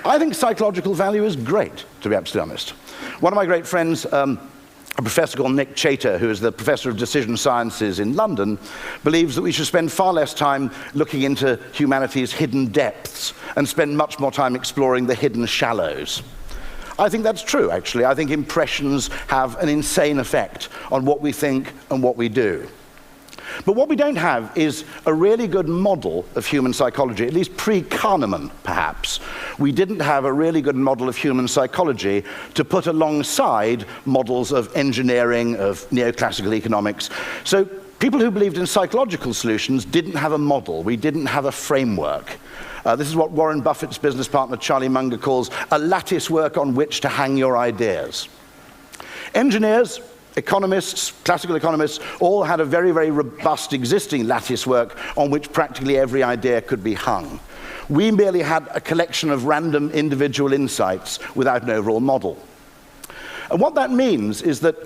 I think psychological value is great, to be absolutely honest. One of my great friends, a professor called Nick Chater, who is the professor of decision sciences in London, believes that we should spend far less time looking into humanity's hidden depths and spend much more time exploring the hidden shallows. I think that's true, actually. I think impressions have an insane effect on what we think and what we do. But what we don't have is a really good model of human psychology, at least pre-Kahneman, perhaps. We didn't have a really good model of human psychology to put alongside models of engineering, of neoclassical economics. So people who believed in psychological solutions didn't have a model. We didn't have a framework. This is what Warren Buffett's business partner, Charlie Munger, calls a lattice work on which to hang your ideas. Engineers, economists, classical economists, all had a very, very robust existing lattice work on which practically every idea could be hung. We merely had a collection of random individual insights without an overall model. And what that means is that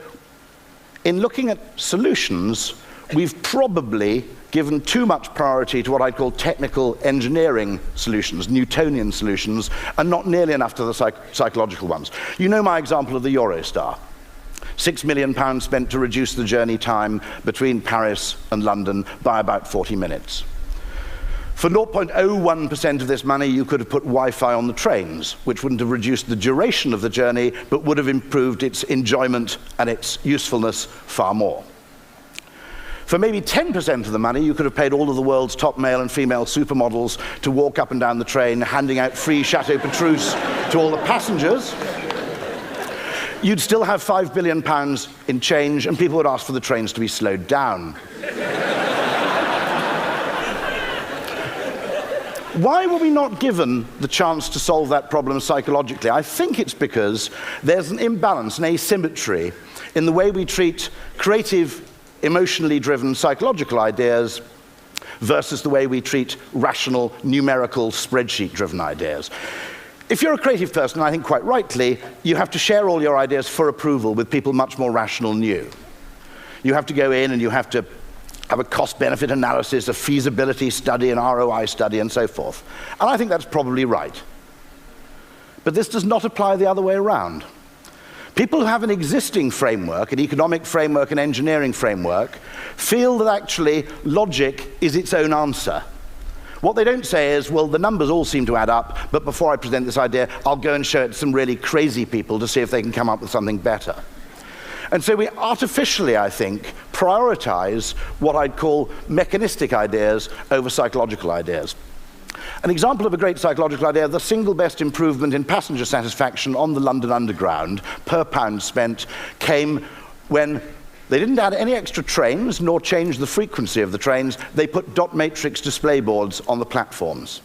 in looking at solutions, we've probably given too much priority to what I'd call technical engineering solutions, Newtonian solutions, and not nearly enough to the psychological ones. You know my example of the Eurostar. £6 million spent to reduce the journey time between Paris and London by about 40 minutes. For 0.01% of this money, you could have put Wi-Fi on the trains, which wouldn't have reduced the duration of the journey, but would have improved its enjoyment and its usefulness far more. For maybe 10% of the money, you could have paid all of the world's top male and female supermodels to walk up and down the train, handing out free Chateau Petrus to all the passengers. You'd still have £5 billion in change, and people would ask for the trains to be slowed down. Why were we not given the chance to solve that problem psychologically? I think it's because there's an imbalance, an asymmetry, in the way we treat creative, emotionally driven psychological ideas versus the way we treat rational, numerical, spreadsheet-driven ideas. If you're a creative person, I think quite rightly, you have to share all your ideas for approval with people much more rational than you. You have to go in and you have to have a cost-benefit analysis, a feasibility study, an ROI study, and so forth. And I think that's probably right. But this does not apply the other way around. People who have an existing framework, an economic framework, an engineering framework, feel that actually logic is its own answer. What they don't say is, well, the numbers all seem to add up, but before I present this idea, I'll go and show it to some really crazy people to see if they can come up with something better. And so we artificially, I think, prioritize what I'd call mechanistic ideas over psychological ideas. An example of a great psychological idea, the single best improvement in passenger satisfaction on the London Underground per pound spent came when they didn't add any extra trains nor change the frequency of the trains. They put dot matrix display boards on the platforms.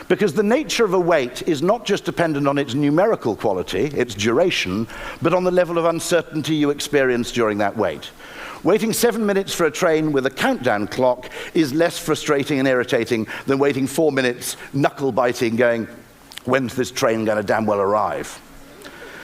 Because the nature of a wait is not just dependent on its numerical quality, its duration, but on the level of uncertainty you experience during that wait. Waiting 7 minutes for a train with a countdown clock is less frustrating and irritating than waiting 4 minutes, knuckle-biting, going, when's this train going to damn well arrive?